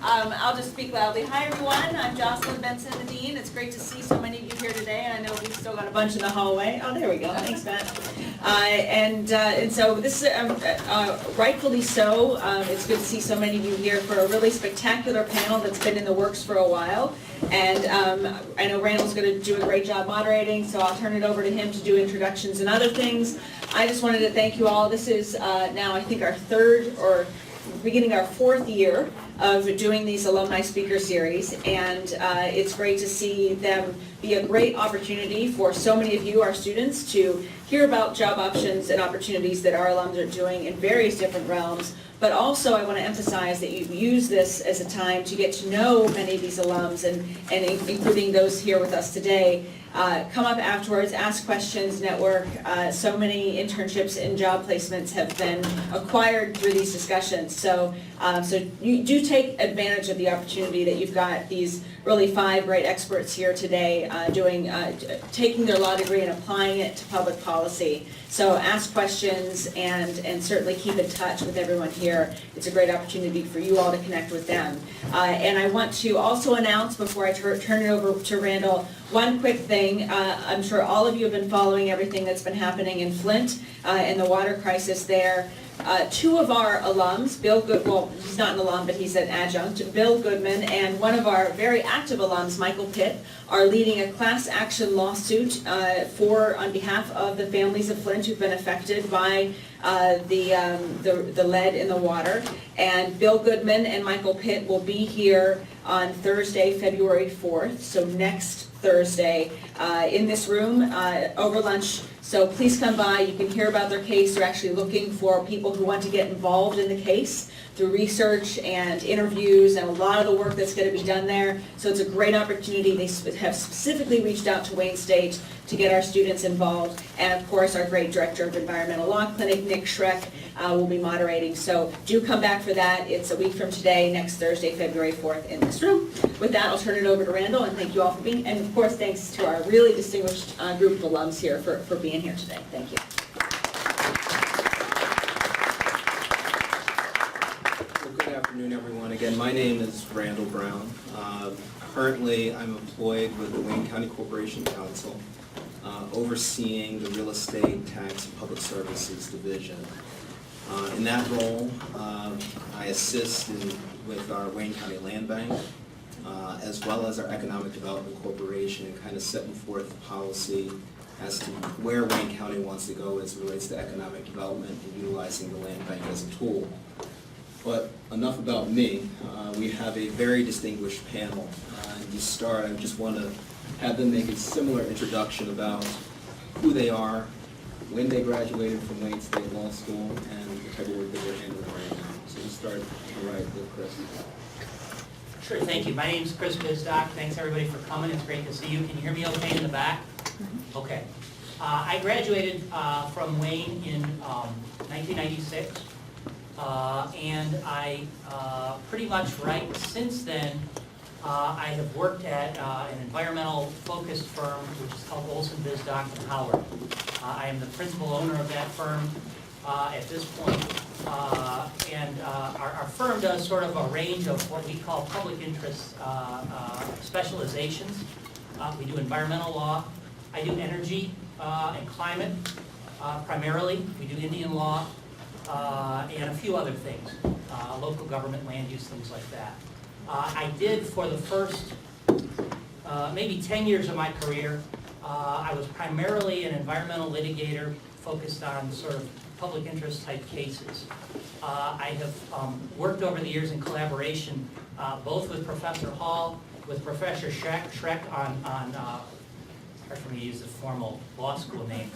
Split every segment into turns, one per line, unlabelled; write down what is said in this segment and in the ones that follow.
I'll just speak loudly. Hi, everyone. I'm Jocelyn Benson, the Dean. It's great to see so many of you here today. I know we've still got a bunch in the hallway. Oh, there we go. Thanks, Matt. And so this is rightfully so. It's good to see so many of you here for a really spectacular panel that's been in the works for a while. And I know Randall's going to do a great job moderating, so I'll turn it over to him to do introductions and other things. I just wanted to thank you all. This is now, I think, our third or beginning our fourth year of doing these alumni speaker series, and it's great to see them be a great opportunity for so many of you, our students, to hear about job options and opportunities that our alums are doing in various different realms. But also I want to emphasize that you use this as a time to get to know many of these alums, and including those here with us today. Come up afterwards, ask questions, network. So many internships and job placements have been acquired through these discussions. So you do take advantage of the opportunity that you've got these really 5 great experts here today taking their law degree and applying it to public policy. So ask questions and certainly keep in touch with everyone here. It's a great opportunity for you all to connect with them. And I want to also announce, before I turn it over to Randall, one quick thing. I'm sure all of you have been following everything that's been happening in Flint and the water crisis there. 2 of our alums, Bill Good, well, he's not an alum, but he's an adjunct, Bill Goodman, and one of our very active alums, Michael Pitt, are leading a class action lawsuit on behalf of the families of Flint who've been affected by the lead in the water. And Bill Goodman and Michael Pitt will be here on Thursday, February 4th, so next Thursday, in this room over lunch. So please come by. You can hear about their case. They're actually looking for people who want to get involved in the case through research and interviews and a lot of the work that's going to be done there. So it's a great opportunity. They have specifically reached out to Wayne State to get our students involved. And of course, our great Director of Environmental Law Clinic, Nick Schreck, will be moderating. So do come back for that. It's a week from today, next Thursday, February 4th in this room. With that, I'll turn it over to Randall, and thank you all for being, and of course, thanks to our really distinguished group of alums here for being here today. Thank you.
Well, good afternoon, everyone. Again, my name is Randall Brown. Currently, I'm employed with the Wayne County Corporation Counsel, overseeing the Real Estate Tax and Public Services Division. In that role, I assist with our Wayne County Land Bank, as well as our Economic Development Corporation, and kind of setting forth policy as to where Wayne County wants to go as it relates to economic development and utilizing the land bank as a tool. But enough about me. We have a very distinguished panel. To start, I just want to have them make a similar introduction about who they are, when they graduated from Wayne State Law School, and the type of work that they're handling right now. So we'll start right with Chris.
Sure, thank you. My name is Chris Bzdok. Thanks everybody for coming. It's great to see you. Can you hear me okay in the back? Okay. I graduated from Wayne in 1996, and I pretty much right since then I have worked at an environmental focused firm which is called Olson Bzdok and Howard. I am the principal owner of that firm at this point, and our firm does sort of a range of what we call public interest specializations. We do environmental law. I do energy and climate primarily. We do Indian law and a few other things, local government, land use, things like that. I did for the first maybe 10 years of my career, I was primarily an environmental litigator focused on sort of public interest type cases. I have worked over the years in collaboration both with Professor Hall, with Professor Schreck on for me to use the formal law school name,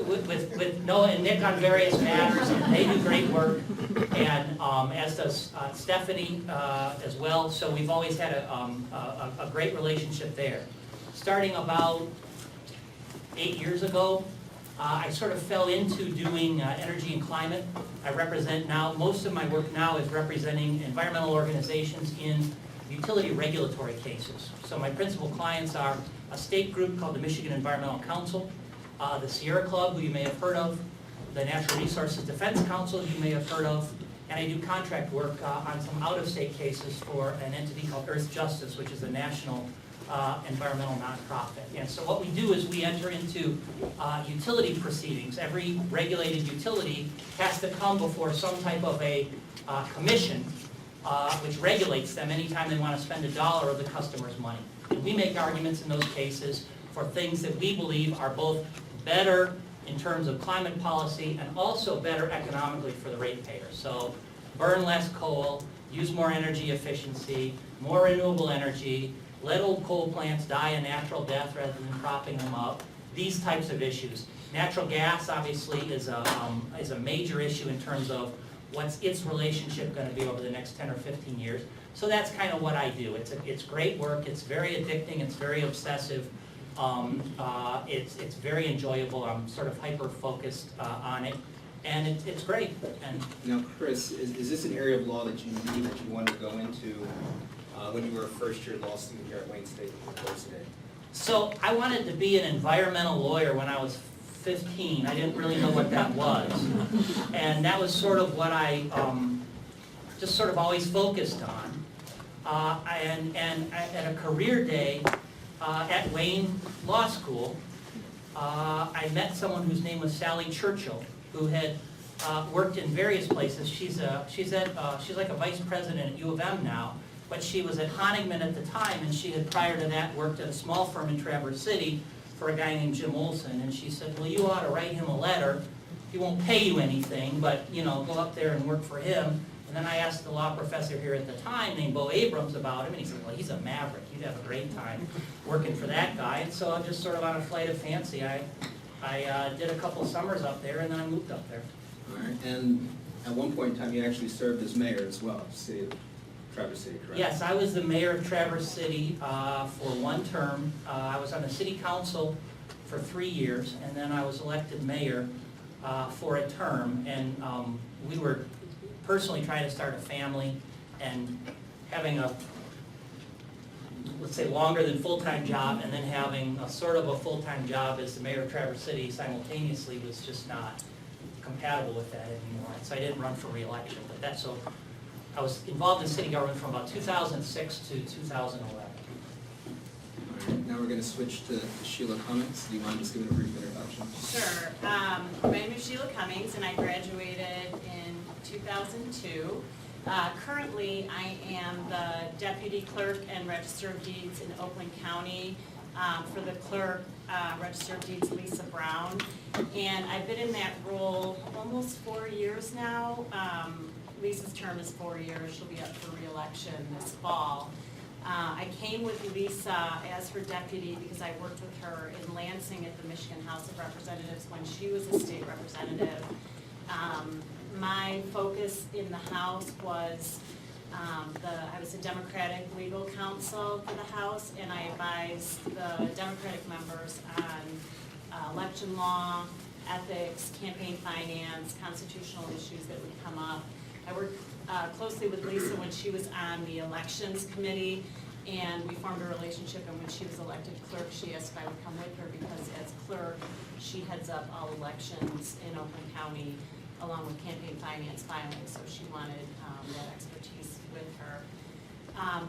with Noah and Nick on various matters, and they do great work, and as does Stephanie as well. So we've always had a great relationship there. Starting about 8 years ago, I sort of fell into doing energy and climate. I represent now, most of my work now is representing environmental organizations in utility regulatory cases. So my principal clients are a state group called the Michigan Environmental Council, the Sierra Club, who you may have heard of, the Natural Resources Defense Council, you may have heard of, and I do contract work on some out-of-state cases for an entity called Earth Justice, which is a national environmental nonprofit. And so what we do is we enter into utility proceedings. Every regulated utility has to come before some type of a commission which regulates them anytime they want to spend $1 of the customer's money. And we make arguments in those cases for things that we believe are both better in terms of climate policy and also better economically for the ratepayers. So burn less coal, use more energy efficiency, more renewable energy, let old coal plants die a natural death rather than propping them up, these types of issues. Natural gas obviously is a major issue in terms of what's its relationship going to be over the next 10 or 15 years. So that's kind of what I do. It's great work, it's very addicting, it's very obsessive, it's very enjoyable, I'm sort of hyper-focused on it, and it's great. And
Now, Chris, is this an area of law that you knew that you wanted to go into when you were a first-year law student here at Wayne State University?
so I wanted to be an environmental lawyer when I was 15. I didn't really know what that was. And that was sort of what I just sort of always focused on. And at a career day at Wayne Law School, I met someone whose name was Sally Churchill, who had worked in various places. She's like a vice president at U of M now, but she was at Honigman at the time, and she had prior to that worked at a small firm in Traverse City for a guy named Jim Olson. And she said, well, you ought to write him a letter. He won't pay you anything, but you know, go up there and work for him. And then I asked the law professor here at the time named Bo Abrams about him, and he said, well, he's a maverick. You'd have a great time working for that guy. And so I'm just sort of on a flight of fancy. I did a couple summers up there, and then I moved up there.
All right, and at one point in time, you actually served as mayor as well, city of Traverse City, correct?
Yes, I was the mayor of Traverse City for one term. I was on the city council for 3 years, and then I was elected mayor for a term. And we were personally trying to start a family and having a, let's say, longer than full-time job, and then having a sort of a full-time job as the mayor of Traverse City simultaneously was just not compatible with that anymore. So I didn't run for re-election, but that's so. I was involved in city government from about 2006 to 2011.
All right, now we're going to switch to Sheila Cummings. Do you mind just giving a brief introduction?
Sure. My name is Sheila Cummings, and I graduated in 2002. Currently, I am the Deputy Clerk and Register of Deeds in Oakland County. For the Clerk, Register of Deeds, Lisa Brown. And I've been in that role almost 4 years now. Lisa's term is 4 years. She'll be up for re-election this fall. I came with Lisa as her deputy because I worked with her in Lansing at the Michigan House of Representatives when she was a state representative. My focus in the House was I was a Democratic legal counsel for the House, and I advised the Democratic members on election law, ethics, campaign finance, constitutional issues that would come up. I worked closely with Lisa when she was on the elections committee, and we formed a relationship, and when she was elected clerk, she asked if I would come with her because as clerk, she heads up all elections in Oakland County along with campaign finance filing, so she wanted that expertise with her.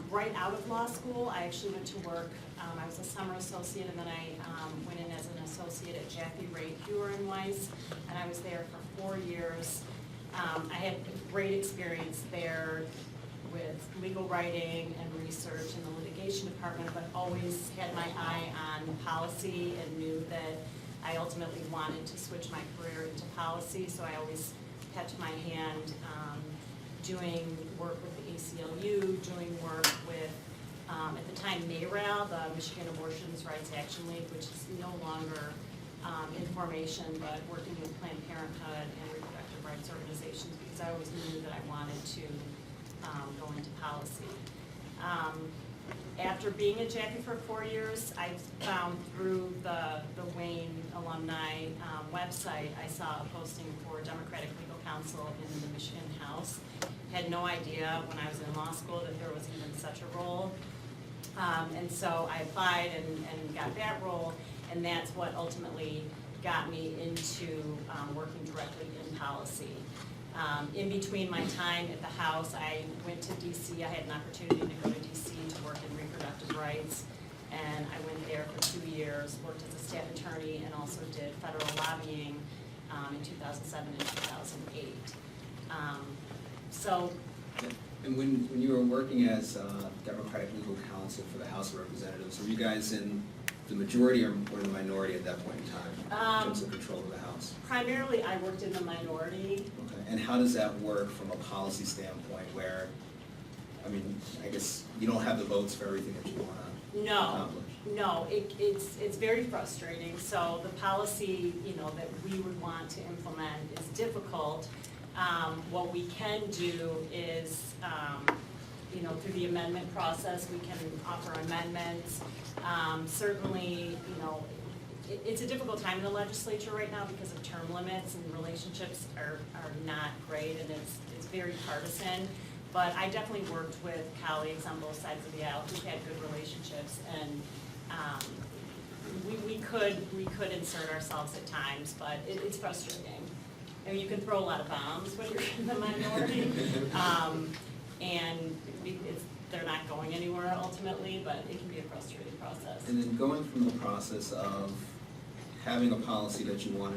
Right out of law school, I actually went to work. I was a summer associate, and then I went in as an associate at Jaffe Ray Hewer & Weiss, and I was there for 4 years. I had great experience there with legal writing and research in the litigation department, but always had my eye on policy and knew that I ultimately wanted to switch my career into policy, so I always kept my hand doing work with the ACLU, doing work with, at the time, NARAL, the Michigan Abortion Rights Action League, which is no longer in formation, but working with Planned Parenthood and reproductive rights organizations, because I always knew that I wanted to go into policy. After being at Jaffe for 4 years, I found through the Wayne Alumni website, I saw a posting for Democratic Legal Counsel in the Michigan House. Had no idea when I was in law school that there was even such a role. And so I applied and got that role, and that's what ultimately got me into working directly in policy. In between my time at the House, I went to DC. I had an opportunity to go to DC to work in reproductive rights. And I went there for 2 years, worked as a staff attorney, and also did federal lobbying in 2007 and 2008. So,
And when you were working as Democratic legal counsel for the House of Representatives, were you guys in the majority or the minority at that point in time, in terms of control of the House?
primarily, I worked in the minority.
Okay. And how does that work from a policy standpoint where, I mean, I guess you don't have the votes for everything that you want to
No,
accomplish?
no, it's very frustrating. So the policy, that we would want to implement is difficult. What we can do is, through the amendment process, we can offer amendments. Certainly, it's a difficult time in the legislature right now because of term limits, and relationships are not great, and it's very partisan. But I definitely worked with colleagues on both sides of the aisle who had good relationships, and we could insert ourselves at times, but it's frustrating. I mean, you can throw a lot of bombs when you're in the minority, and they're not going anywhere ultimately, but it can be a frustrating process.
And then going from the process of having a policy that you want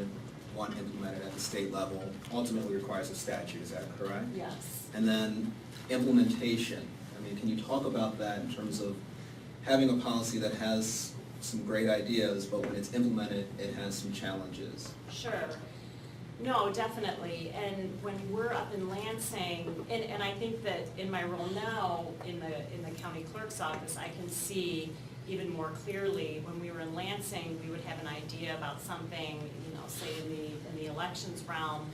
implemented at the state level ultimately requires a statute, is that correct?
Yes.
And then implementation, I mean, can you talk about that in terms of having a policy that has some great ideas, but when it's implemented, it has some challenges?
Sure. No, definitely. And when we're up in Lansing, and I think that in my role now in the county clerk's office, I can see even more clearly. When we were in Lansing, we would have an idea about something, say in the elections realm,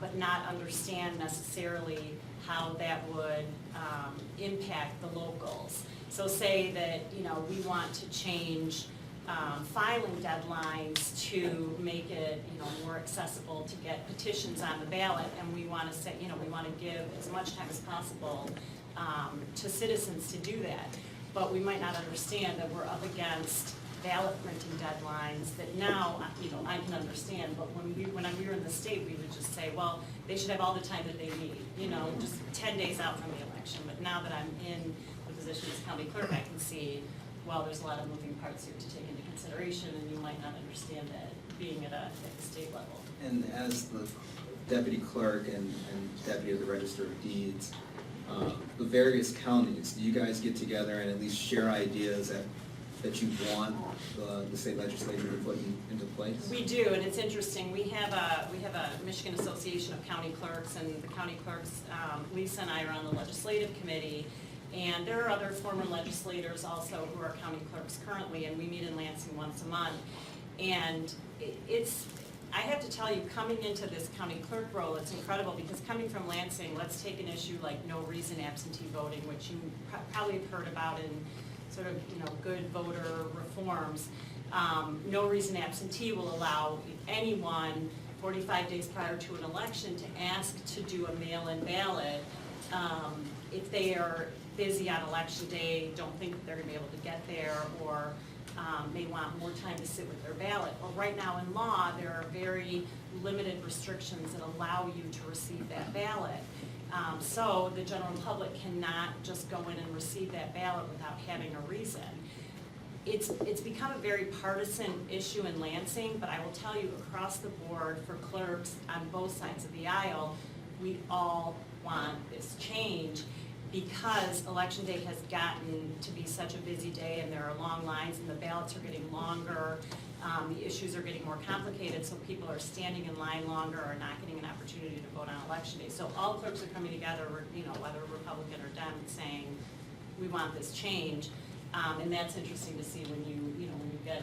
but not understand necessarily how that would impact the locals. So say that, we want to change filing deadlines to make it, more accessible to get petitions on the ballot, and we want to say, we want to give as much time as possible to citizens to do that. But we might not understand that we're up against ballot printing deadlines that now, I can understand, but when we were in the state, we would just say, well, they should have all the time that they need, just 10 days out from the election. But now that I'm in the position as county clerk, I can see, well, there's a lot of moving parts here to take into consideration, and you might not understand that being at the state level.
And as the deputy clerk and deputy of the Register of Deeds, the various counties, do you guys get together and at least share ideas that you want the state legislature to put into place?
We do, and it's interesting. We have a Michigan Association of County Clerks, and the county clerks, Lisa and I are on the legislative committee, and there are other former legislators also who are county clerks currently, and we meet in Lansing once a month. And I have to tell you, coming into this county clerk role, it's incredible, because coming from Lansing, let's take an issue like no reason absentee voting, which you probably have heard about in sort of, good voter reforms. No reason absentee will allow anyone 45 days prior to an election to ask to do a mail-in ballot if they are busy on election day, don't think that they're going to be able to get there, or may want more time to sit with their ballot. Well, right now in law, there are very limited restrictions that allow you to receive that ballot. So the general public cannot just go in and receive that ballot without having a reason. It's become a very partisan issue in Lansing, but I will tell you, across the board for clerks on both sides of the aisle, we all want this change, because election day has gotten to be such a busy day, and there are long lines, and the ballots are getting longer. The issues are getting more complicated, so people are standing in line longer or not getting an opportunity to vote on election day. So all clerks are coming together, whether Republican or Dem, saying we want this change, and that's interesting to see when you get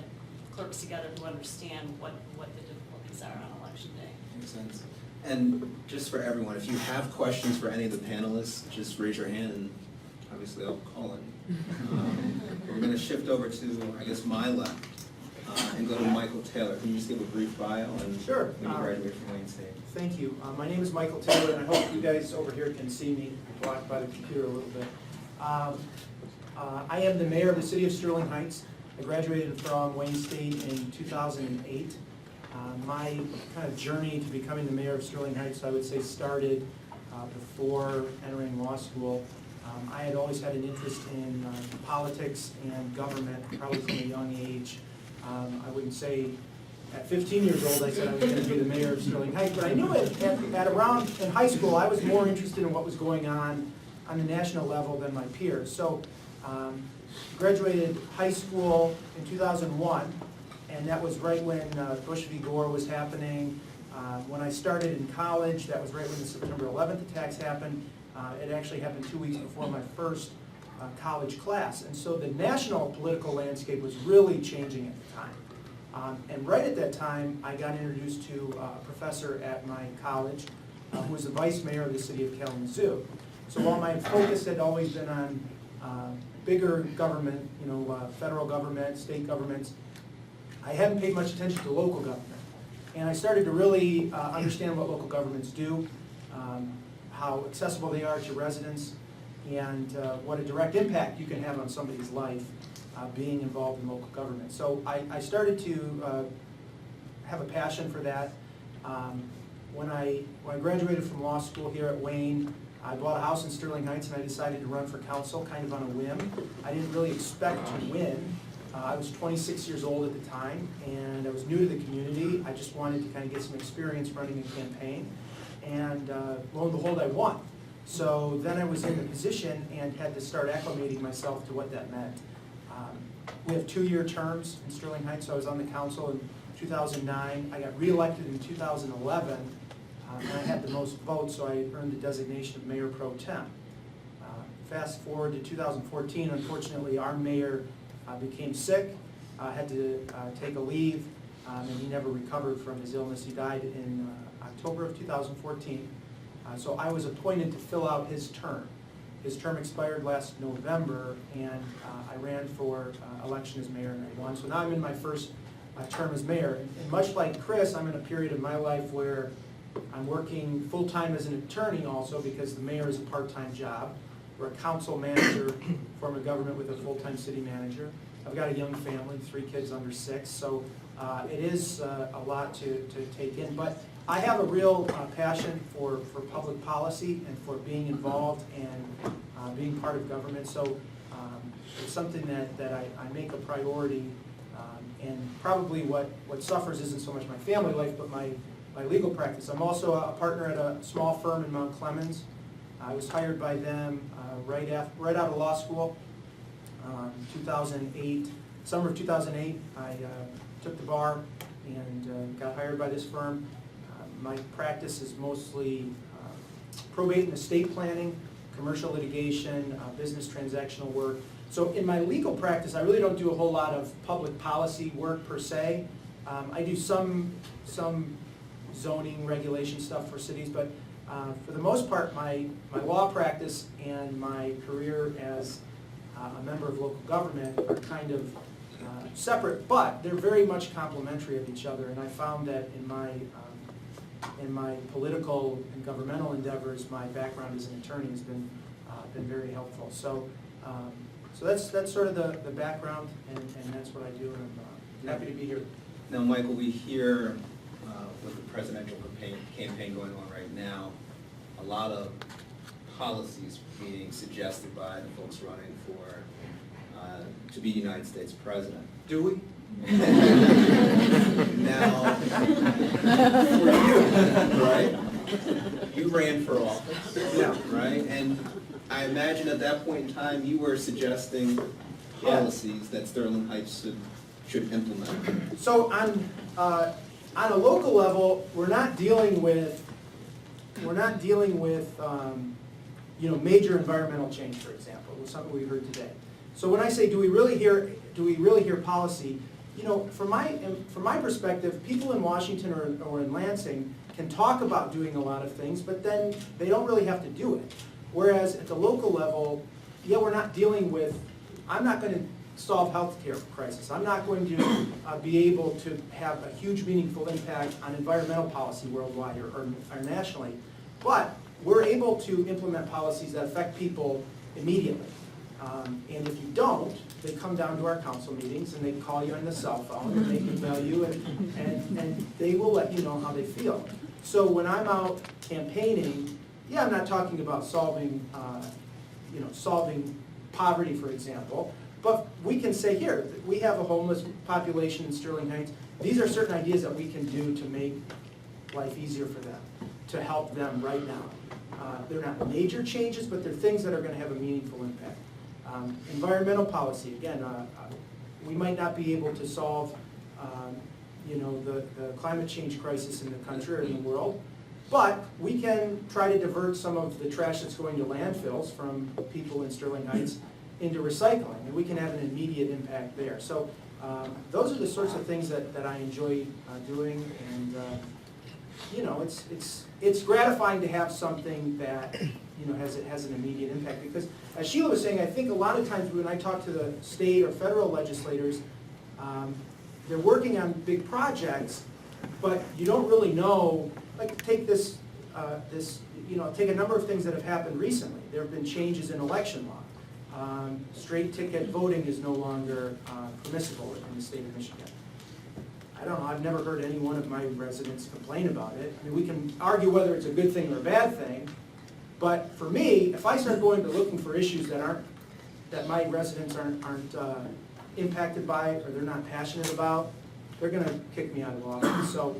clerks together who understand what the difficulties are on election day.
Makes sense. And just for everyone, if you have questions for any of the panelists, just raise your hand, and obviously I'll call it. We're going to shift over to, I guess, my left, and go to Michael Taylor. Can you just give a brief bio and
Sure.
when you graduated from Wayne State?
Thank you. My name is Michael Taylor, and I hope you guys over here can see me, blocked by the computer a little bit. I am the mayor of the city of Sterling Heights. I graduated from Wayne State in 2008. My kind of journey to becoming the mayor of Sterling Heights, I would say, started before entering law school. I had always had an interest in politics and government, probably from a young age. I wouldn't say at 15 years old I said I was going to be the mayor of Sterling Heights, but I knew at around in high school I was more interested in what was going on the national level than my peers. So graduated high school in 2001, and that was right when Bush v. Gore was happening. When I started in college, that was right when the September 11th attacks happened. It actually happened 2 weeks before my first college class. And so the national political landscape was really changing at the time. And right at that time, I got introduced to a professor at my college who was the vice mayor of the city of Kalamazoo. So while my focus had always been on bigger government, federal government, state governments, I hadn't paid much attention to local government. And I started to really understand what local governments do, how accessible they are to residents, and what a direct impact you can have on somebody's life being involved in local government. So I started to have a passion for that. When I graduated from law school here at Wayne, I bought a house in Sterling Heights and I decided to run for council kind of on a whim. I didn't really expect to win. I was 26 years old at the time, and I was new to the community. I just wanted to kind of get some experience running a campaign, and lo and behold, I won. So then I was in the position and had to start acclimating myself to what that meant. We have 2-year terms in Sterling Heights, so I was on the council in 2009. I got reelected in 2011, and I had the most votes, so I earned the designation of Mayor Pro Tem. Fast forward to 2014, unfortunately, our mayor became sick, had to take a leave, and he never recovered from his illness. He died in October of 2014. So I was appointed to fill out his term. His term expired last November, and I ran for election as mayor and I won. So now I'm in my first term as mayor. And much like Chris, I'm in a period of my life where I'm working full-time as an attorney also, because the mayor is a part-time job. We're a council manager, form of government with a full-time city manager. I've got a young family, 3 kids under 6, so it is a lot to take in. But I have a real passion for public policy and for being involved and being part of government. So it's something that I make a priority. And probably what suffers isn't so much my family life, but my legal practice. I'm also a partner at a small firm in Mount Clemens. I was hired by them right out of law school, 2008. Summer of 2008, I took the bar and got hired by this firm. My practice is mostly probate and estate planning, commercial litigation, business transactional work. So in my legal practice, I really don't do a whole lot of public policy work per se. I do some zoning regulation stuff for cities, but for the most part, my law practice and my career as a member of local government are kind of separate, but they're very much complementary of each other. And I found that in my political and governmental endeavors, my background as an attorney has been very helpful. So that's sort of the background, and that's what I do, and I'm happy to be here.
Now, Michael, we hear with the presidential campaign going on right now, a lot of policies being suggested by the folks running for to be United States president.
Do we?
Now, for you, right? You ran for office,
Yeah.
right? And I imagine at that point in time, you were suggesting policies that Sterling Heights should implement.
So on a local level, we're not dealing with major environmental change, for example. It was something we heard today. So when I say, do we really hear policy? From my perspective, people in Washington or in Lansing can talk about doing a lot of things, but then they don't really have to do it. Whereas at the local level, we're not dealing with. I'm not going to solve healthcare crisis. I'm not going to be able to have a huge meaningful impact on environmental policy worldwide or nationally. But we're able to implement policies that affect people immediately. And if you don't, they come down to our council meetings and they call you on the cell phone and they can tell you and they will let you know how they feel. So when I'm out campaigning, yeah, I'm not talking about solving poverty, for example, but we can say, here, we have a homeless population in Sterling Heights. These are certain ideas that we can do to make life easier for them, to help them right now. They're not major changes, but they're things that are going to have a meaningful impact. Environmental policy, again, we might not be able to solve the climate change crisis in the country or in the world, but we can try to divert some of the trash that's going to landfills from people in Sterling Heights into recycling, and we can have an immediate impact there. So those are the sorts of things that I enjoy doing, and it's gratifying to have something that has an immediate impact, because as Sheila was saying, I think a lot of times when I talk to the state or federal legislators, they're working on big projects, but you don't really know, like take take a number of things that have happened recently. There have been changes in election law. Straight ticket voting is no longer permissible in the state of Michigan. I don't know, I've never heard any one of my residents complain about it. I mean, we can argue whether it's a good thing or a bad thing, but for me, if I start going to looking for issues that my residents aren't impacted by or they're not passionate about, they're going to kick me out of office. So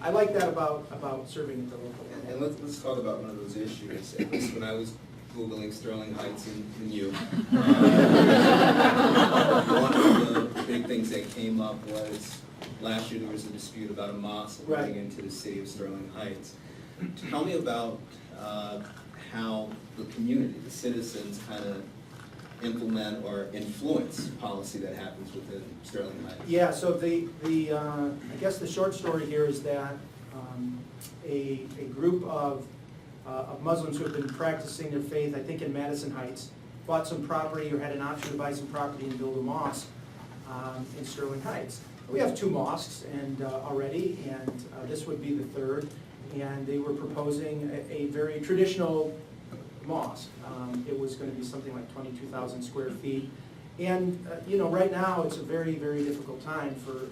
I like that about serving at the local level.
And let's talk about one of those issues. At least when I was Googling Sterling Heights and you, one of the big things that came up was last year there was a dispute about a mosque running into the city of Sterling Heights. Tell me about how the community, the citizens, kind of implement or influence policy that happens within Sterling Heights.
Yeah, so I guess the short story here is that a group of Muslims who have been practicing their faith, I think in Madison Heights, bought some property or had an option to buy some property and build a mosque in Sterling Heights. We have 2 mosques already, and this would be the 3rd, and they were proposing a very traditional mosque. It was going to be something like 22,000 square feet. And right now it's a very, very difficult time for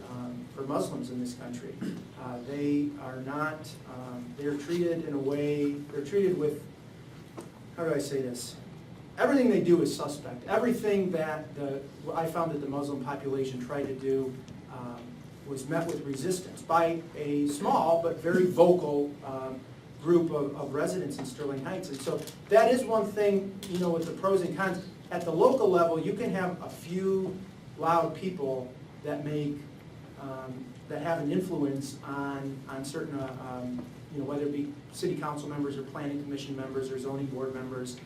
Muslims in this country. They are not, they're treated in a way, they're treated with, how do I say this? Everything they do is suspect. Everything that I found that the Muslim population tried to do was met with resistance by a small but very vocal group of residents in Sterling Heights. And so that is one thing, with the pros and cons. At the local level, you can have a few loud people that make, that have an influence on certain, whether it be city council members or planning commission members or zoning board members.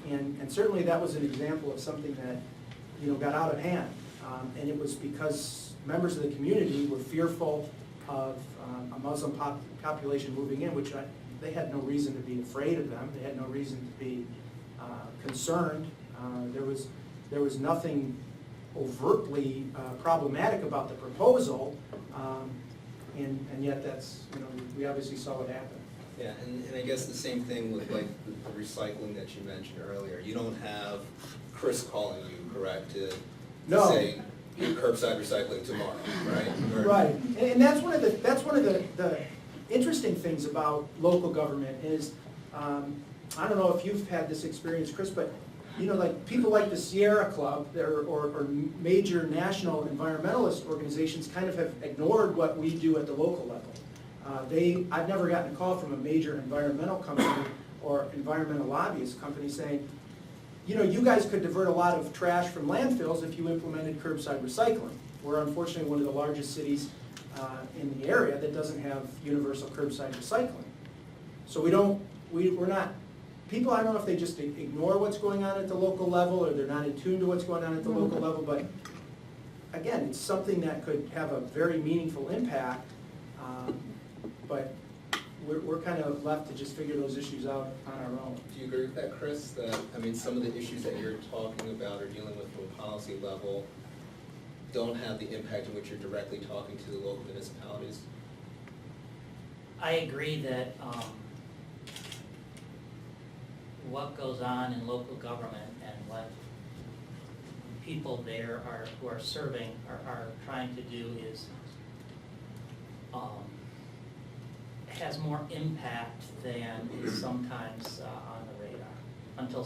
And certainly that was an example of something that, got out of hand. And it was because members of the community were fearful of a Muslim population moving in, which they had no reason to be afraid of them. They had no reason to be concerned. There was nothing overtly problematic about the proposal, and yet that's, we obviously saw what happened.
Yeah, and I guess the same thing with like the recycling that you mentioned earlier. You don't have Chris calling you, correct, to say do curbside recycling tomorrow, right?
Right, and that's one of the interesting things about local government is, I don't know if you've had this experience, Chris, but like people like the Sierra Club or major national environmentalist organizations kind of have ignored what we do at the local level. I've never gotten a call from a major environmental company or environmental lobbyist company saying, you guys could divert a lot of trash from landfills if you implemented curbside recycling. We're unfortunately one of the largest cities in the area that doesn't have universal curbside recycling. So we're not, people, I don't know if they just ignore what's going on at the local level or they're not in tune to what's going on at the local level, but again, it's something that could have a very meaningful impact, but we're kind of left to just figure those issues out on our own.
Do you agree with that, Chris? That, I mean, some of the issues that you're talking about or dealing with from a policy level don't have the impact in which you're directly talking to the local municipalities?
I agree that what goes on in local government and what people there who are serving are trying to do is, has more impact than is sometimes on the radar, until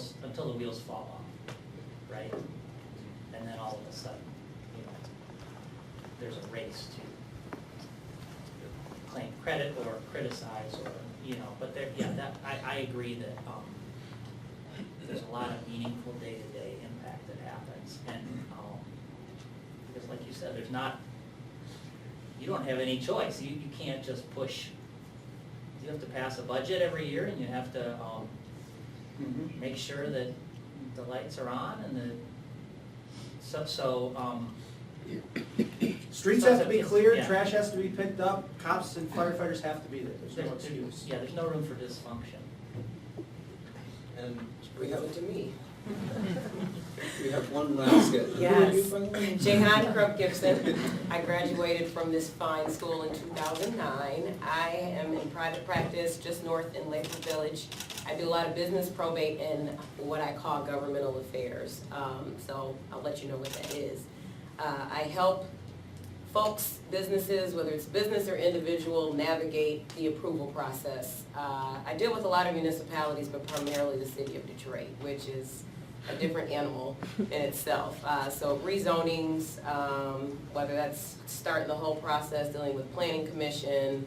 the wheels fall off, right? And then all of a sudden, there's a race to claim credit or criticize or, but there, I agree that there's a lot of meaningful day-to-day impact that happens. And because like you said, you don't have any choice. You can't just push. You have to pass a budget every year, and you have to make sure that the lights are on and
Streets have to be cleared,
yeah.
trash has to be picked up, cops and firefighters have to be there, there's no excuse.
Yeah, there's no room for dysfunction.
And
Bring it to me.
we have one last guy. Who are you,
Yes.
by the way?
Jehan Crump-Gibson. I graduated from this fine school in 2009. I am in private practice just north in Lakewood Village. I do a lot of business, probate, and what I call governmental affairs. So I'll let you know what that is. I help folks, businesses, whether it's business or individual, navigate the approval process. I deal with a lot of municipalities, but primarily the city of Detroit, which is a different animal in itself. So rezonings, whether that's starting the whole process, dealing with planning commission,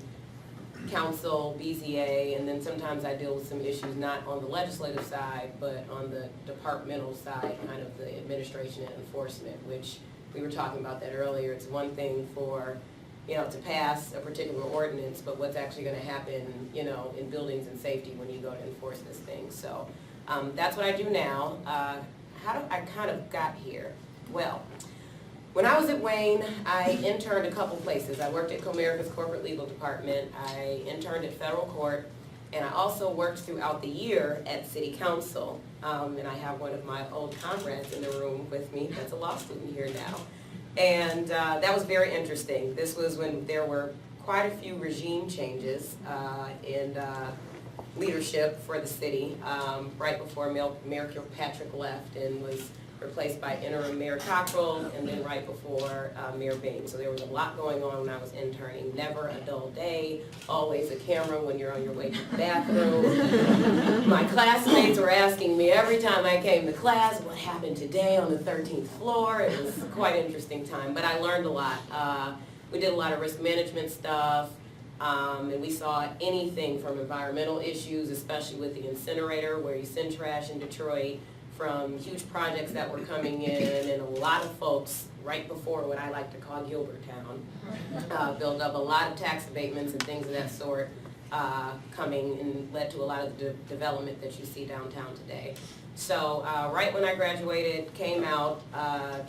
council, BZA, and then sometimes I deal with some issues not on the legislative side, but on the departmental side, kind of the administration and enforcement, which we were talking about that earlier. It's one thing for, to pass a particular ordinance, but what's actually gonna happen, in buildings and safety when you go to enforce this thing. So that's what I do now. How do I kind of got here? Well, when I was at Wayne, I interned a couple places. I worked at Comerica's corporate legal department. I interned at federal court, and I also worked throughout the year at city council. And I have one of my old comrades in the room with me that's a law student here now. And that was very interesting. This was when there were quite a few regime changes in leadership for the city, right before Mayor Kilpatrick left and was replaced by interim Mayor Cockrell, and then right before Mayor Bain. So there was a lot going on when I was interning. Never a dull day, always a camera when you're on your way to the bathroom. My classmates were asking me every time I came to class, what happened today on the 13th floor? It was quite an interesting time, but I learned a lot. We did a lot of risk management stuff, and we saw anything from environmental issues, especially with the incinerator, where you send trash in Detroit, from huge projects that were coming in, and a lot of folks right before what I like to call Gilbertown built up a lot of tax abatements and things of that sort coming, and led to a lot of the development that you see downtown today. So right when I graduated, came out,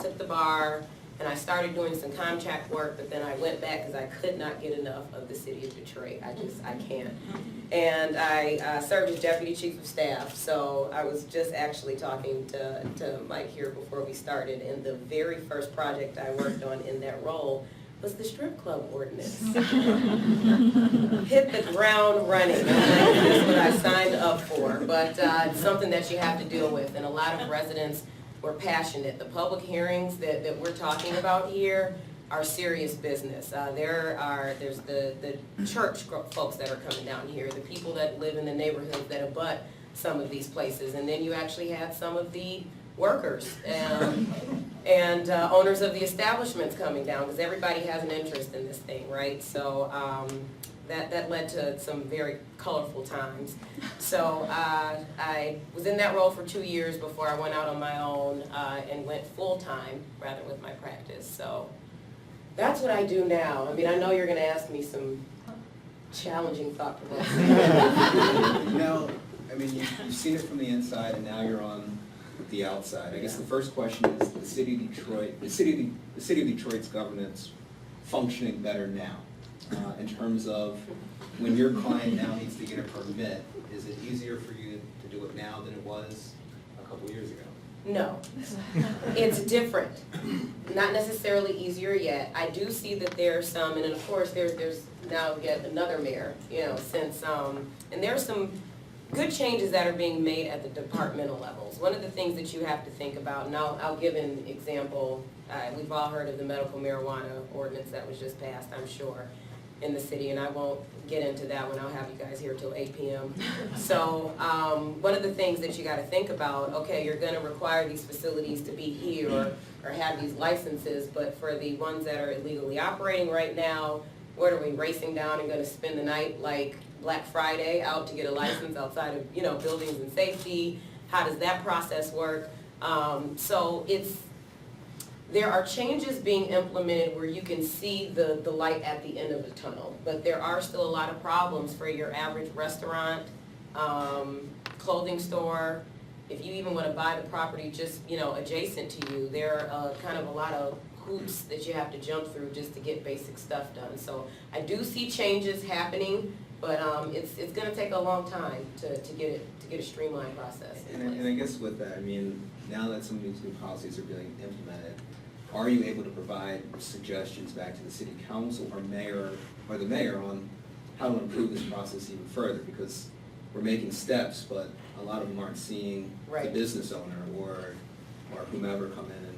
took the bar, and I started doing some contract work, but then I went back because I could not get enough of the city of Detroit. I can't. And I served as deputy chief of staff, so I was just actually talking to Mike here before we started, and the very first project I worked on in that role was the strip club ordinance. Hit the ground running. That's what I signed up for, but it's something that you have to deal with, and a lot of residents were passionate. The public hearings that we're talking about here are serious business. There's the church folks that are coming down here, the people that live in the neighborhoods that abut some of these places, and then you actually had some of the workers and owners of the establishments coming down, because everybody has an interest in this thing, right? So that led to some very colorful times. So I was in that role for 2 years before I went out on my own and went full-time rather with my practice. So that's what I do now. I mean, I know you're going to ask me some challenging thought-provoking.
Now, I mean, you've seen it from the inside, and now you're on the outside. I guess the first question is the city of Detroit's governance functioning better now, in terms of when your client now needs to get a permit. Is it easier for you to do it now than it was a couple years ago?
No, it's different. Not necessarily easier yet. I do see that there's some, and of course there's now yet another mayor, since, and there's some good changes that are being made at the departmental levels. One of the things that you have to think about, and I'll give an example. We've all heard of the medical marijuana ordinance that was just passed, I'm sure, in the city, and I won't get into that one. I'll have you guys here till 8 p.m. So one of the things that you got to think about, okay, you're going to require these facilities to be here or have these licenses, but for the ones that are illegally operating right now, what are we racing down and going to spend the night like Black Friday out to get a license outside of, you know, buildings and safety? How does that process work? So there are changes being implemented where you can see the light at the end of the tunnel, but there are still a lot of problems for your average restaurant, clothing store. If you even want to buy the property just, you know, adjacent to you, there are kind of a lot of hoops that you have to jump through just to get basic stuff done. So I do see changes happening, but it's going to take a long time to get a streamlined process.
And I guess with that, I mean, now that some of these new policies are being implemented, are you able to provide suggestions back to the city council or the mayor on how to improve this process even further? Because we're making steps, but a lot of them aren't seeing the
Right.
business owner or whomever come in and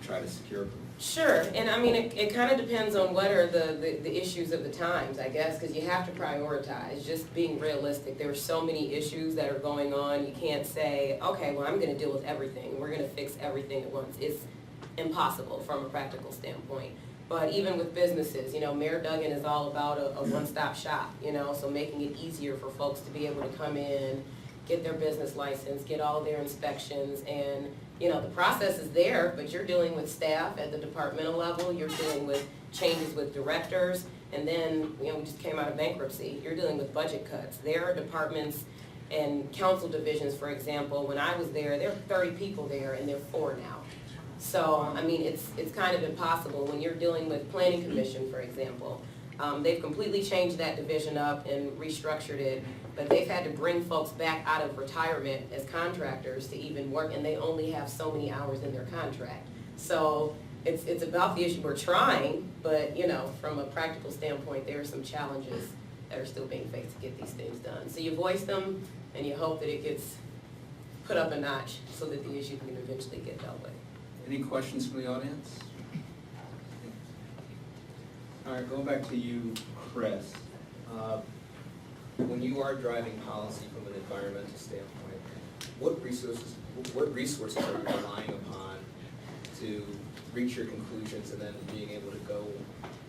try to secure them.
Sure, and I mean, it kind of depends on what are the issues of the times, I guess, because you have to prioritize, just being realistic. There are so many issues that are going on, you can't say, okay, well, I'm going to deal with everything, we're going to fix everything at once. It's impossible from a practical standpoint. But even with businesses, you know, Mayor Duggan is all about a one-stop shop, you know, so making it easier for folks to be able to come in, get their business license, get all their inspections, and you know, the process is there, but you're dealing with staff at the departmental level, you're dealing with changes with directors, and then, you know, we just came out of bankruptcy, you're dealing with budget cuts. There are departments and council divisions, for example, when I was there were 30 people there, and there are 4 now. So, I mean, it's kind of impossible when you're dealing with planning commission, for example. They've completely changed that division up and restructured it, but they've had to bring folks back out of retirement as contractors to even work, and they only have so many hours in their contract. So it's about the issue. We're trying, but you know, from a practical standpoint, there are some challenges that are still being faced to get these things done. So you voice them, and you hope that it gets put up a notch so that the issue can eventually get dealt with.
Any questions from the audience? All right, going back to you, Chris. When you are driving policy from an environmental standpoint, what resources are you relying upon to reach your conclusions and then being able to go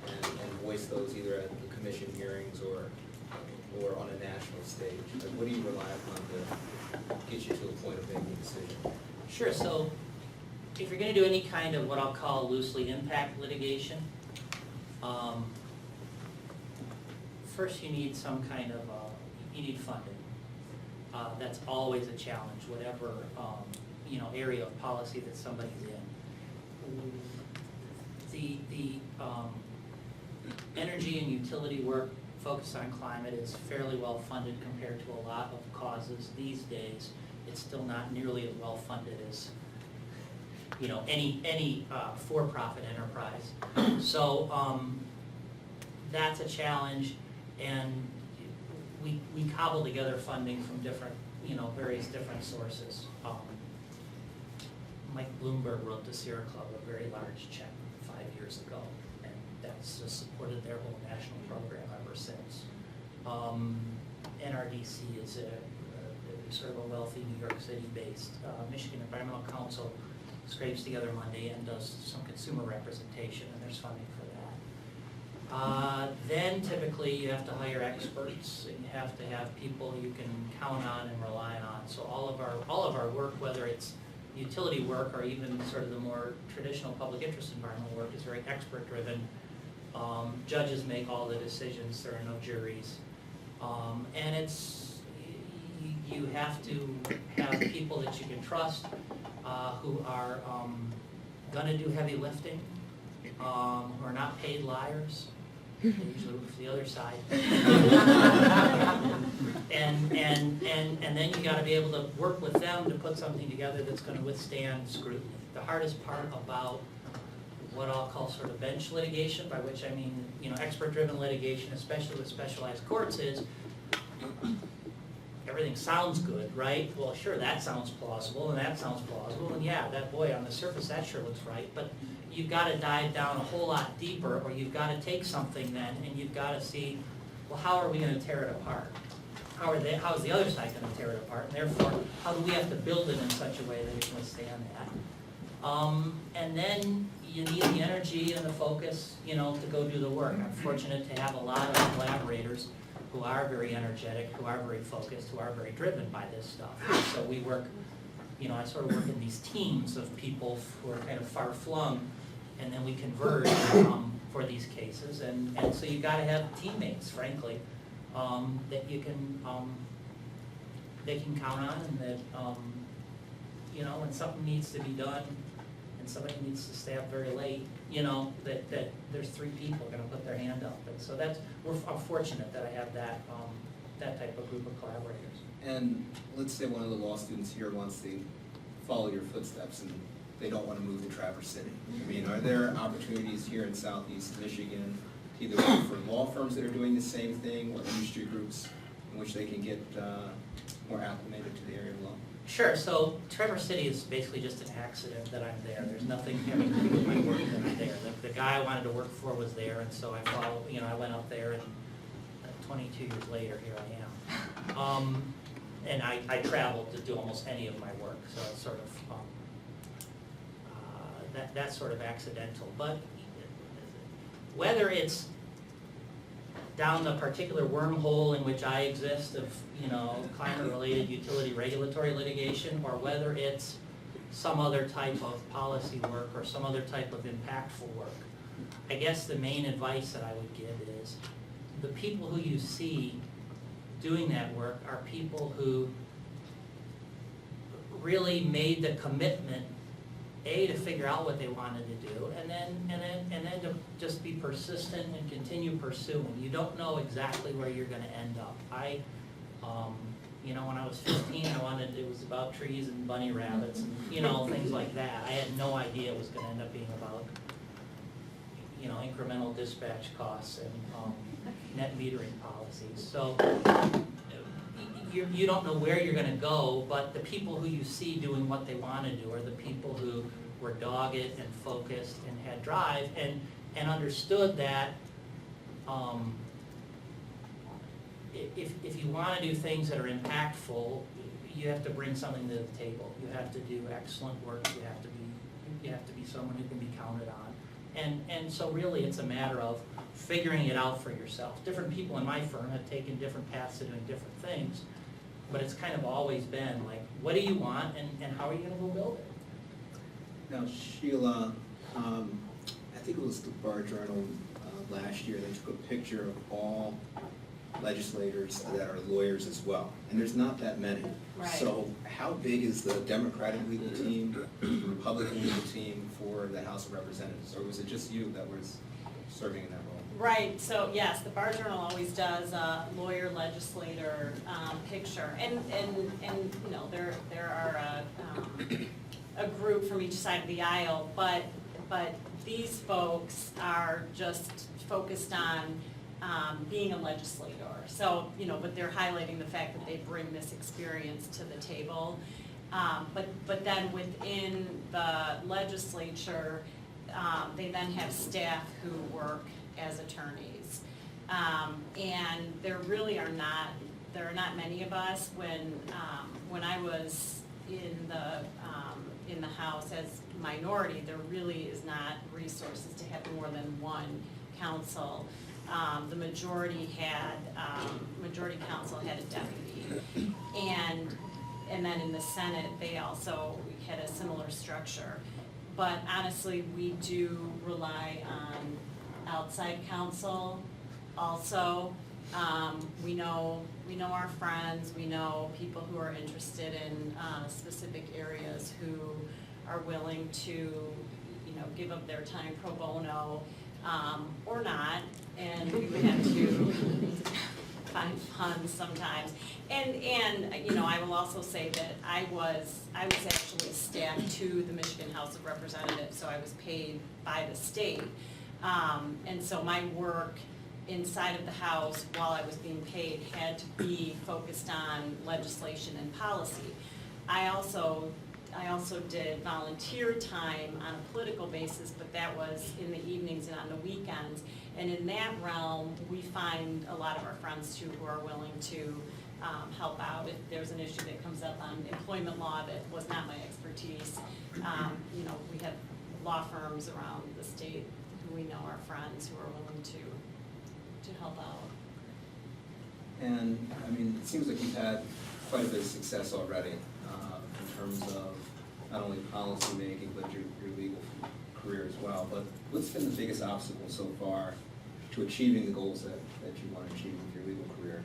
and voice those either at the commission hearings or on a national stage? Like, what do you rely upon to get you to a point of making a decision?
Sure, so if you're going to do any kind of what I'll call loosely impact litigation, first you need some kind of, you need funding. That's always a challenge, whatever, you know, area of policy that somebody's in. The energy and utility work focused on climate is fairly well funded compared to a lot of causes these days. It's still not nearly as well funded as, you know, any for-profit enterprise. So that's a challenge, and we cobble together funding from different, you know, various different sources. Mike Bloomberg wrote the Sierra Club a very large check 5 years ago, and that's just supported their whole national program ever since. NRDC is a sort of a wealthy New York City-based Michigan Environmental Council scrapes together money and does some consumer representation, and there's funding for that. Then typically you have to hire experts, and you have to have people you can count on and rely on. So all of our work, whether it's utility work or even sort of the more traditional public interest environmental work, is very expert driven. Judges make all the decisions, there are no juries. And you have to have people that you can trust who are going to do heavy lifting, who are not paid liars. They usually root for the other side. and then you got to be able to work with them to put something together that's going to withstand scrutiny. The hardest part about what I'll call sort of bench litigation, by which I mean, you know, expert-driven litigation, especially with specialized courts, is everything sounds good, right? Well, sure, that sounds plausible, and that sounds plausible, and yeah, that, boy, on the surface, that sure looks right, but you've gotta dive down a whole lot deeper, or you've gotta take something then, and you've gotta see, well, how are we gonna tear it apart? How is the other side gonna tear it apart? And therefore, how do we have to build it in such a way that it can withstand that? And then you need the energy and the focus, you know, to go do the work. I'm fortunate to have a lot of collaborators who are very energetic, who are very focused, who are very driven by this stuff. And so we work, you know, I sort of work in these teams of people who are kind of far-flung, and then we converge for these cases. And so you gotta have teammates, frankly, that you can, they can count on, and that, you know, when something needs to be done, and somebody needs to stay up very late, you know, that there's 3 people gonna put their hand up. And so I'm fortunate that I have that, that type of group of collaborators.
And let's say one of the law students here wants to follow your footsteps and they don't want to move to Traverse City. I mean, are there opportunities here in Southeast Michigan to either work for law firms that are doing the same thing, or industry groups in which they can get more acclimated to the area of law?
Sure, so Traverse City is basically just an accident that I'm there. There's nothing having to do with my work that I'm there. The guy I wanted to work for was there, and so I followed, you know, I went up there, and 22 years later, here I am. And I traveled to do almost any of my work, so it's sort of, that's sort of accidental. But whether it's down the particular wormhole in which I exist of, you know, climate-related utility regulatory litigation, or whether it's some other type of policy work or some other type of impactful work, I guess the main advice that I would give is the people who you see doing that work are people who really made the commitment, A, to figure out what they wanted to do, and then to just be persistent and continue pursuing. You don't know exactly where you're gonna end up. You know, when I was 15, it was about trees and bunny rabbits and, you know, things like that. I had no idea it was gonna end up being about, you know, incremental dispatch costs and net metering policies. So you don't know where you're gonna go, but the people who you see doing what they wanna do are the people who were dogged and focused and had drive and understood that if you wanna do things that are impactful, you have to bring something to the table. You have to do excellent work. You have to be someone who can be counted on. And so really it's a matter of figuring it out for yourself. Different people in my firm have taken different paths to doing different things, but it's kind of always been like, what do you want and how are you gonna go build it?
Now, Sheila, I think it was the Bar Journal last year, they took a picture of all legislators that are lawyers as well, and there's not that many.
Right.
So how big is the Democratic legal team, the Republican legal team for the House of Representatives, or was it just you that was serving in that role?
Right, so yes, the Bar Journal always does a lawyer legislator picture, and you know, there are a group from each side of the aisle, but these folks are just focused on being a legislator. So, you know, but they're highlighting the fact that they bring this experience to the table. But then within the legislature, they then have staff who work as attorneys. And there are not many of us. When I was in the House as minority, there really is not resources to have more than one counsel. The majority counsel had a deputy, and then in the Senate they also had a similar structure. But honestly, we do rely on outside counsel also. We know our friends, we know people who are interested in specific areas who are willing to, you know, give up their time pro bono or not, and we would have to find funds sometimes. And you know, I will also say that I was actually staffed to the Michigan House of Representatives, so I was paid by the state. And so my work inside of the House while I was being paid had to be focused on legislation and policy. I also did volunteer time on a political basis, but that was in the evenings and on the weekends. And in that realm, we find a lot of our friends too who are willing to help out if there's an issue that comes up on employment law that was not my expertise. You know, we have law firms around the state who we know are friends who are willing to help out.
And, I mean, it seems like you've had quite a bit of success already in terms of not only policy making, but your legal career as well. But what's been the biggest obstacle so far to achieving the goals that you want to achieve with your legal career?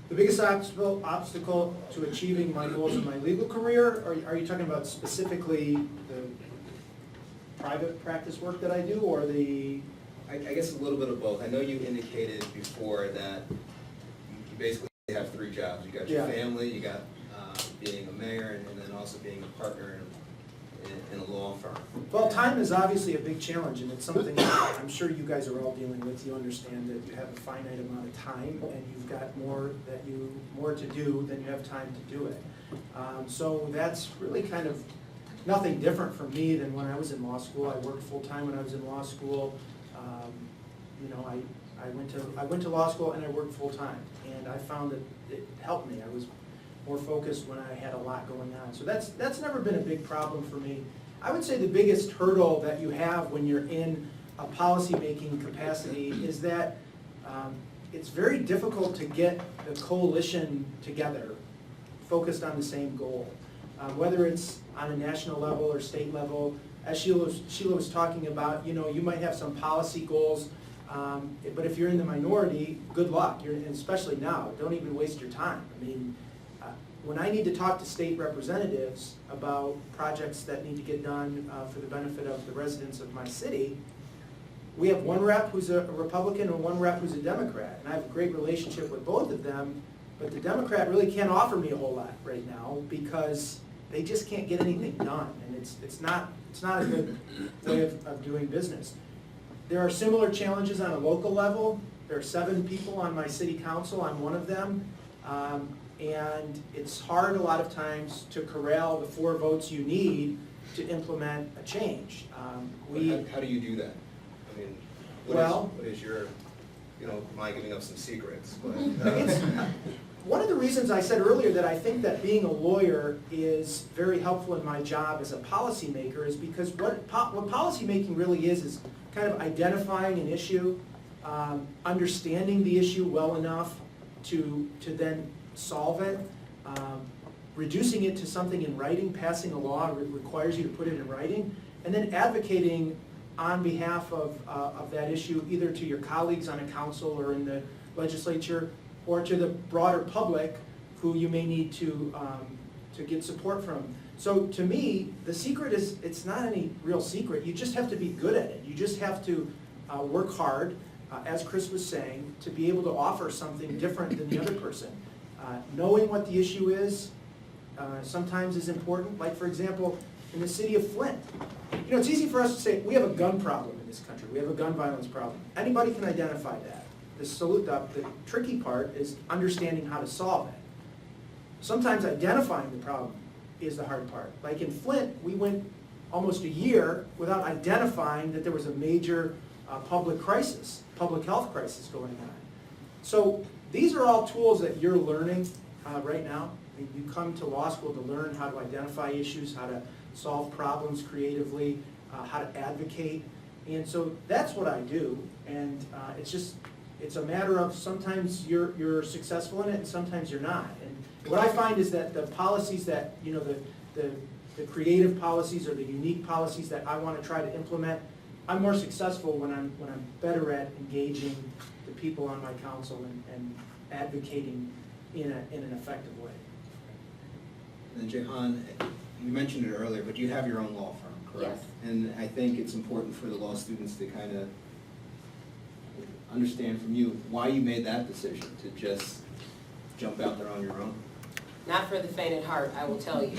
The biggest obstacle to achieving my goals in my legal career, are you talking about specifically the private practice work that I do, or the?
I guess a little bit of both. I know you indicated before that you basically have 3 jobs. You got your family, you got being a mayor, and then also being a partner in a law firm.
Well, time is obviously a big challenge, and it's something that I'm sure you guys are all dealing with. You understand that you have a finite amount of time, and you've got more to do than you have time to do it. So that's really kind of nothing different for me than when I was in law school. I worked full-time when I was in law school. You know, I went to law school and I worked full-time, and I found that it helped me. I was more focused when I had a lot going on. So that's never been a big problem for me. I would say the biggest hurdle that you have when you're in a policy-making capacity is that it's very difficult to get the coalition together, focused on the same goal. Whether it's on a national level or state level, as Sheila was talking about, you know, you might have some policy goals, but if you're in the minority, good luck. Especially now, don't even waste your time. I mean, when I need to talk to state representatives about projects that need to get done for the benefit of the residents of my city, we have one rep who's a Republican and one rep who's a Democrat. And I have a great relationship with both of them, but the Democrat really can't offer me a whole lot right now because they just can't get anything done. And it's not a good way of doing business. There are similar challenges on a local level. There are 7 people on my city council. I'm one of them. And it's hard a lot of times to corral the 4 votes you need to implement a change.
How do you do that? I mean, what is your, you know, am I giving up some secrets? But,
one of the reasons I said earlier that I think that being a lawyer is very helpful in my job as a policymaker is because what policymaking really is kind of identifying an issue, understanding the issue well enough to then solve it, reducing it to something in writing. Passing a law requires you to put it in writing, and then advocating on behalf of that issue, either to your colleagues on a council or in the legislature, or to the broader public who you may need to get support from. So to me, the secret is, it's not any real secret. You just have to be good at it. You just have to work hard, as Chris was saying, to be able to offer something different than the other person. Knowing what the issue is sometimes is important. Like, for example, in the city of Flint, you know, it's easy for us to say, we have a gun problem in this country. We have a gun violence problem. Anybody can identify that. The tricky part is understanding how to solve it. Sometimes identifying the problem is the hard part. Like in Flint, we went almost a year without identifying that there was a major public health crisis going on. So these are all tools that you're learning right now. You come to law school to learn how to identify issues, how to solve problems creatively, how to advocate. And so that's what I do. And it's a matter of sometimes you're successful in it and sometimes you're not. And what I find is that the policies that, you know, the creative policies or the unique policies that I want to try to implement, I'm more successful when I'm better at engaging the people on my council and advocating in an effective way.
And Jehan, you mentioned it earlier, but you have your own law firm, correct?
Yes.
And I think it's important for the law students to kind of understand from you why you made that decision to just jump out there on your own.
Not for the faint at heart, I will tell you.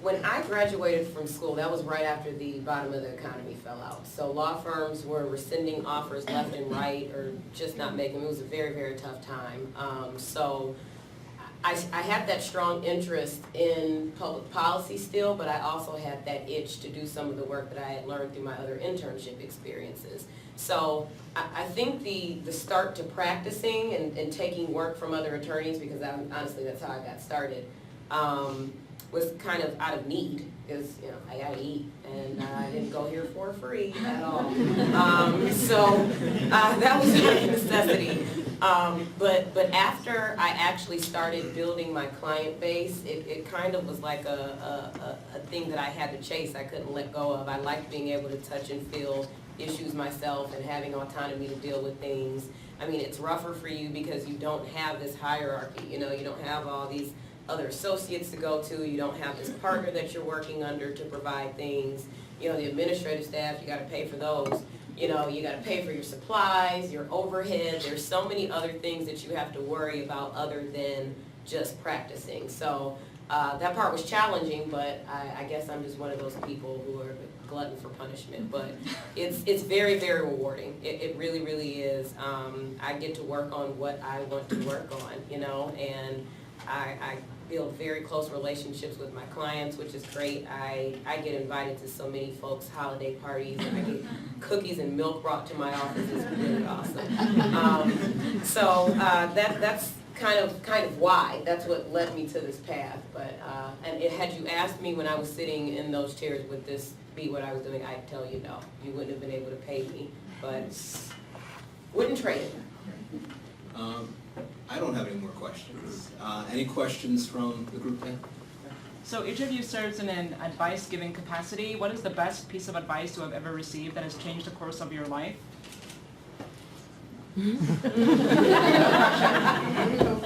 When I graduated from school, that was right after the bottom of the economy fell out. So law firms were rescinding offers left and right, or just not making them. It was a very, very tough time. So I had that strong interest in public policy still, but I also had that itch to do some of the work that I had learned through my other internship experiences. So I think the start to practicing and taking work from other attorneys, because honestly that's how I got started, was kind of out of need, because I gotta eat, and I didn't go here for free at all. So that was a necessity. But after I actually started building my client base, it kind of was like a thing that I had to chase. I couldn't let go of. I liked being able to touch and feel issues myself and having autonomy to deal with things. I mean, it's rougher for you because you don't have this hierarchy. You don't have all these other associates to go to. You don't have this partner that you're working under to provide things. The administrative staff, you got to pay for those. You got to pay for your supplies, your overhead. There's so many other things that you have to worry about other than just practicing. So that part was challenging, but I guess I'm just one of those people who are a glutton for punishment. But it's very, very rewarding. It really, really is. I get to work on what I want to work on, and I build very close relationships with my clients, which is great. I get invited to so many folks' holiday parties, and I get cookies and milk brought to my office. It's really awesome. So that's kind of why. That's what led me to this path. But and had you asked me when I was sitting in those chairs, would this be what I was doing, I'd tell you no. You wouldn't have been able to pay me, but wouldn't trade it.
I don't have any more questions. Any questions from the group then?
So each of you serves in an advice-giving capacity. What is the best piece of advice you have ever received that has changed the course of your life?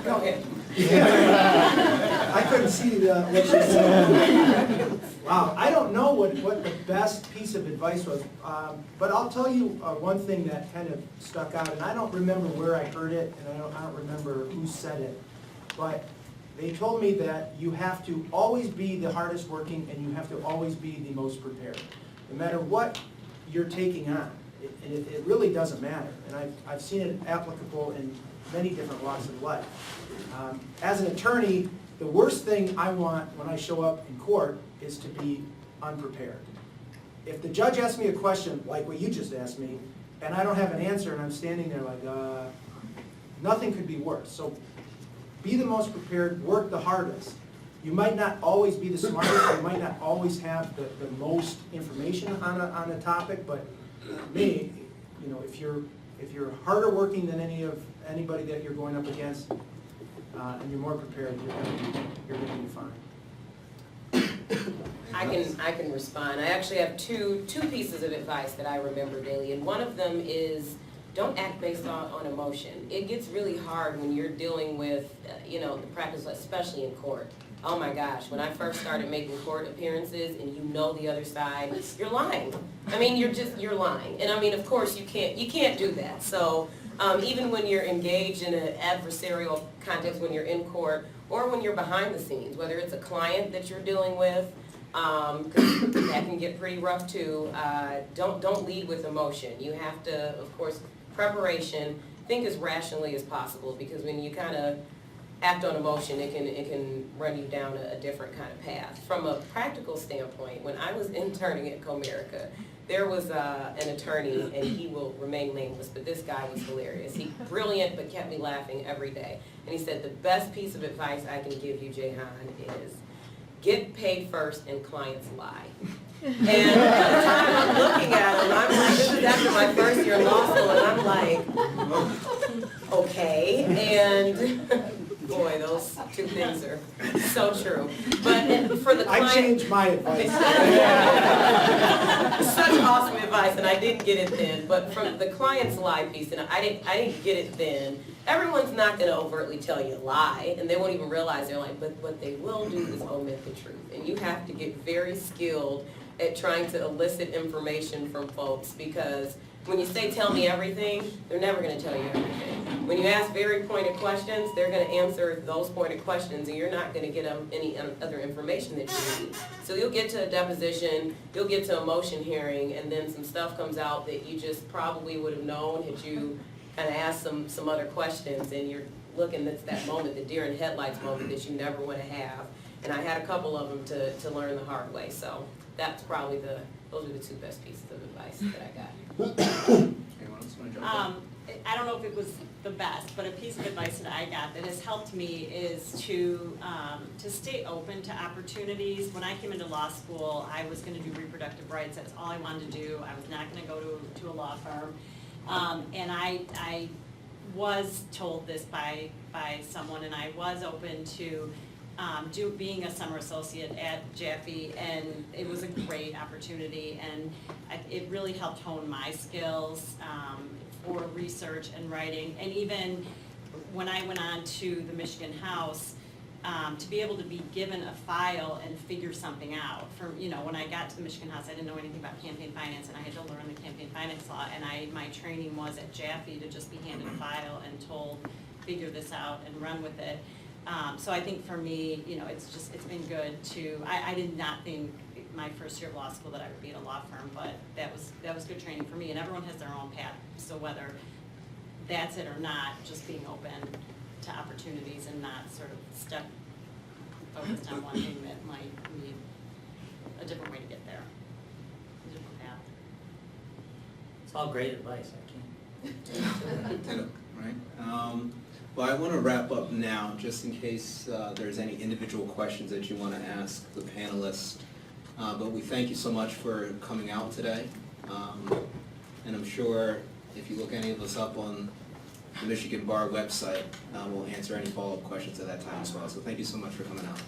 Go ahead.
I couldn't see what she said. Wow, I don't know what the best piece of advice was, but I'll tell you one thing that kind of stuck out, and I don't remember where I heard it, and I don't remember who said it, but they told me that you have to always be the hardest working, and you have to always be the most prepared, no matter what you're taking on. It really doesn't matter, and I've seen it applicable in many different walks of life. As an attorney, the worst thing I want when I show up in court is to be unprepared. If the judge asks me a question like what you just asked me, and I don't have an answer, and I'm standing there like, nothing could be worse. So be the most prepared, work the hardest. You might not always be the smartest, you might not always have the most information on a topic, but me, if you're harder working than anybody that you're going up against, and you're more prepared, you're going to be fine.
I can respond. I actually have two pieces of advice that I remember daily, and one of them is don't act based on emotion. It gets really hard when you're dealing with the practice, especially in court. Oh my gosh, when I first started making court appearances and the other side, you're lying. I mean, you're lying. And I mean, of course you can't do that. So even when you're engaged in an adversarial context, when you're in court, or when you're behind the scenes, whether it's a client that you're dealing with, because that can get pretty rough too, don't lead with emotion. You have to, of course, preparation, think as rationally as possible, because when you kind of act on emotion, it can run you down a different kind of path. From a practical standpoint, when I was interning at Comerica, there was an attorney, and he will remain nameless, but this guy was hilarious. He brilliant, but kept me laughing every day. And he said, the best piece of advice I can give you, Jehan, is get paid first and clients lie. And at the time I'm looking at him, I'm like, this is after my first year in law school, and I'm like, okay. And boy, those two things are so true. But for the client,
I changed my advice.
Such awesome advice, and I didn't get it then. But from the client's lie piece, and I didn't get it then. Everyone's not going to overtly tell you a lie, and they won't even realize they're lying. But what they will do is omit the truth, and you have to get very skilled at trying to elicit information from folks, because When you say, tell me everything, they're never gonna tell you everything. When you ask very pointed questions, they're gonna answer those pointed questions, and you're not gonna get any other information that you need. So you'll get to a deposition, you'll get to a motion hearing, and then some stuff comes out that you just probably would have known had you kind of asked some other questions, and you're looking, that's that moment, the deer in headlights moment that you never wanna have. And I had a couple of them to learn the hard way, so that's probably those are the two best pieces of advice that I got.
Anyone else want to jump in?
I don't know if it was the best, but a piece of advice that I got that has helped me is to stay open to opportunities. When I came into law school, I was gonna do reproductive rights, that's all I wanted to do. I was not gonna go to a law firm. And I was told this by someone, and I was open to being a summer associate at Jaffe, and it was a great opportunity, and it really helped hone my skills for research and writing. And even when I went on to the Michigan House, to be able to be given a file and figure something out. When I got to the Michigan House, I didn't know anything about campaign finance, and I had to learn the campaign finance law, and my training was at Jaffe to just be handed a file and told, figure this out and run with it. So I think for me, it's been good to, I did not think my first year of law school that I would be at a law firm, but that was good training for me, and everyone has their own path. So whether that's it or not, just being open to opportunities and not sort of stuck focused on one thing that might need a different way to get there, a different path.
It's all great advice, I can't.
Ditto, right? Well, I want to wrap up now, just in case there's any individual questions that you want to ask the panelists. But we thank you so much for coming out today. And I'm sure if you look any of us up on the Michigan Bar website, we'll answer any follow-up questions at that time as well. So thank you so much for coming out.